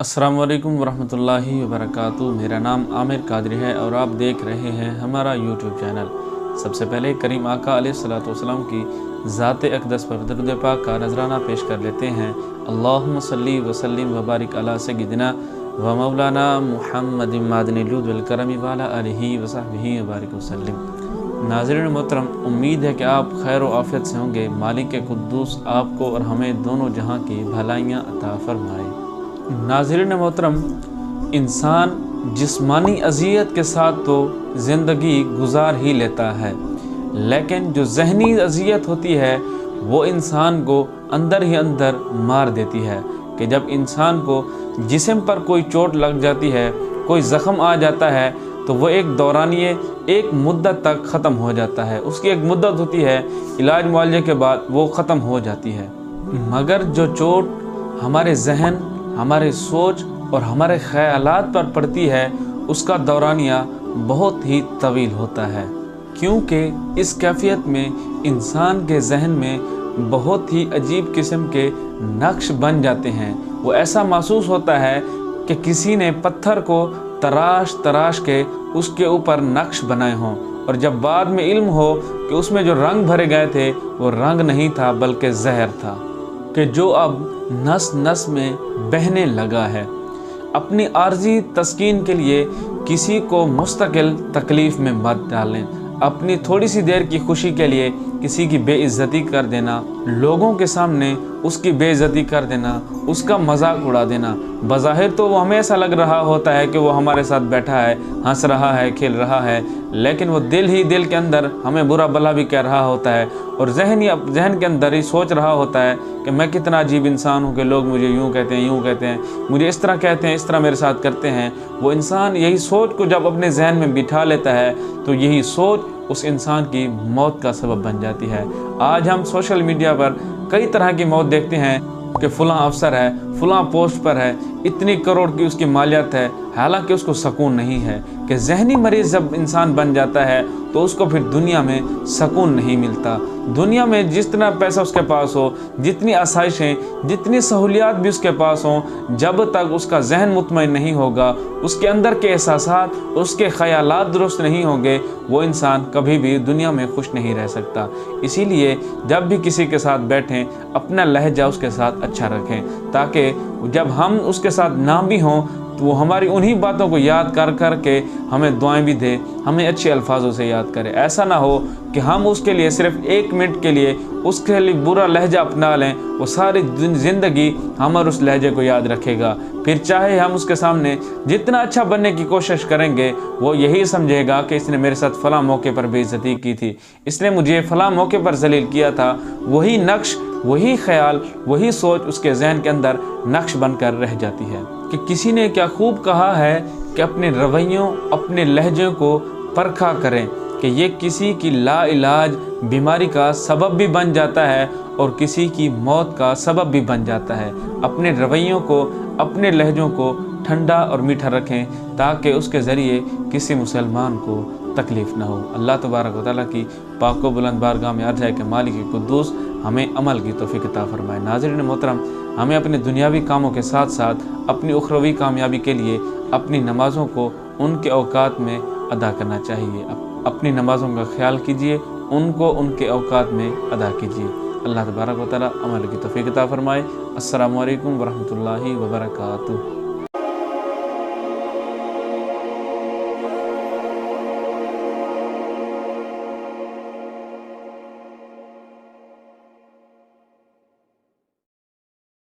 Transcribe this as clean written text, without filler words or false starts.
अस्सलाम वालेकुम वरहमतुल्लाहि वबरकातुहू। मेरा नाम आमिर कादरी है और आप देख रहे हैं हमारा यूट्यूब चैनल। सबसे पहले करीम आका अलैहिस्सलातु वस्सलाम की ज़ात अक़दस पर दरूद पाक का नजराना पेश कर लेते हैं। अल्लाहुम्मा सल्ली व सल्लिम व बारिक अला सय्यिदिना व मौलाना मुहम्मदिन मादनिल जुद वल करम व अला आलिहि व सहबिहि व बारिक वसल्लम। नाज़रीन मोहतरम, उम्मीद है कि आप खैर व आफ़ियत से होंगे। मालिक कुद्दूस आपको और हमें दोनों जहां की भलाइयाँ अता फरमाए। नाज़रीन मोहतरम, इंसान जिस्मानी अज़ियत के साथ तो ज़िंदगी गुजार ही लेता है, लेकिन जो ज़हनी अज़ियत होती है वो इंसान को अंदर ही अंदर मार देती है। कि जब इंसान को जिस्म पर कोई चोट लग जाती है, कोई ज़ख़म आ जाता है, तो वो एक दौरानिए एक मुद्दत तक ख़त्म हो जाता है। उसकी एक मुद्दत होती है, इलाज मुआलजे के बाद वो ख़त्म हो जाती है। मगर जो चोट हमारे जहन, हमारे सोच और हमारे ख़यालात पर पड़ती है, उसका दौरानिया बहुत ही तवील होता है, क्योंकि इस कैफियत में इंसान के जहन में बहुत ही अजीब किस्म के नक्श बन जाते हैं। वो ऐसा महसूस होता है कि किसी ने पत्थर को तराश तराश के उसके ऊपर नक्श बनाए हों, और जब बाद में इल्म हो कि उसमें जो रंग भरे गए थे वो रंग नहीं था बल्कि जहर था, कि जो अब नस नस में बहने लगा है। अपनी आर्जी तस्कीन के लिए किसी को मुस्तकिल तकलीफ़ में मत डालें। अपनी थोड़ी सी देर की खुशी के लिए किसी की बेइज्जती कर देना, लोगों के सामने उसकी बेइज्जती कर देना, उसका मजाक उड़ा देना। बज़ाहिर तो वो हमें ऐसा लग रहा होता है कि वो हमारे साथ बैठा है, हंस रहा है, खेल रहा है, लेकिन वो दिल ही दिल के अंदर हमें बुरा भला भी कह रहा होता है, और जहन के अंदर ही सोच रहा होता है कि मैं कितना अजीब इंसान हूँ कि लोग मुझे यूँ कहते हैं, यूँ कहते हैं, मुझे इस तरह कहते हैं, इस तरह मेरे साथ करते हैं। वो इंसान यही सोच को जब अपने जहन में बिठा लेता है तो यही सोच उस इंसान की मौत का सबब बन जाती है। आज हम सोशल मीडिया पर कई तरह की मौत देखते हैं कि फ़लाँ अफसर है, फ़लाँ पोस्ट पर है, इतनी करोड़ की उसकी मालियत है, हालांकि उसको सुकून नहीं है। कि जहनी मरीज़ जब इंसान बन जाता है तो उसको फिर दुनिया में सुकून नहीं मिलता। दुनिया में जितना पैसा उसके पास हो, जितनी आसाइशें, जितनी सहूलियात भी उसके पास हों, जब तक उसका जहन मुतमईन नहीं होगा, उसके अंदर के एहसासात, उसके ख़यालात दुरुस्त नहीं होंगे, वो इंसान कभी भी दुनिया में खुश नहीं रह सकता। इसीलिए जब भी किसी के साथ बैठें, अपना लहजा उसके साथ अच्छा रखें, ताकि जब हम उसके साथ ना भी हों तो वो हमारी उन्हीं बातों को याद कर कर के हमें दुआएं भी दे, हमें अच्छे अल्फाजों से याद करे। ऐसा ना हो कि हम उसके लिए सिर्फ एक मिनट के लिए उसके लिए बुरा लहजा अपना लें, वो सारी ज़िंदगी हम और उस लहजे को याद रखेगा। फिर चाहे हम उसके सामने जितना अच्छा बनने की कोशिश करेंगे, वो यही समझेगा कि इसने मेरे साथ फ़लाँ मौके पर बेइज्जती की थी, इसने मुझे फ़लाँ मौके पर जलील किया था। वही नक्श, वही ख्याल, वही सोच उसके जहन के अंदर नक्श बनकर रह जाती है। कि किसी ने क्या खूब कहा है कि अपने रवैयों, अपने लहजे को परखा करें, कि ये किसी की लाइलाज बीमारी का सबब भी बन जाता है और किसी की मौत का सबब भी बन जाता है। अपने रवैयों को, अपने लहजों को ठंडा और मीठा रखें, ताकि उसके ज़रिए किसी मुसलमान को तकलीफ़ ना हो। अल्लाह तबारक व तआला की पाक व बुलंद बारगाह में अर्ज़ है कि मालिक कुद्दूस हमें अमल की तौफ़ीक़ अता फरमाए। नाज़रीन मोहतरम, हमें अपने दुनियावी कामों के साथ साथ अपनी उखरवी कामयाबी के लिए अपनी नमाज़ों को उनके औकात में अदा करना चाहिए। अपनी नमाज़ों का ख्याल कीजिए, उनको उनके औकात में अदा कीजिए। अल्लाह तबारक व तआला अमल की तौफ़ीक़ अता फरमाए। अस्सलामु अलैकुम वरहमतुल्लाहि वबरकातुहू।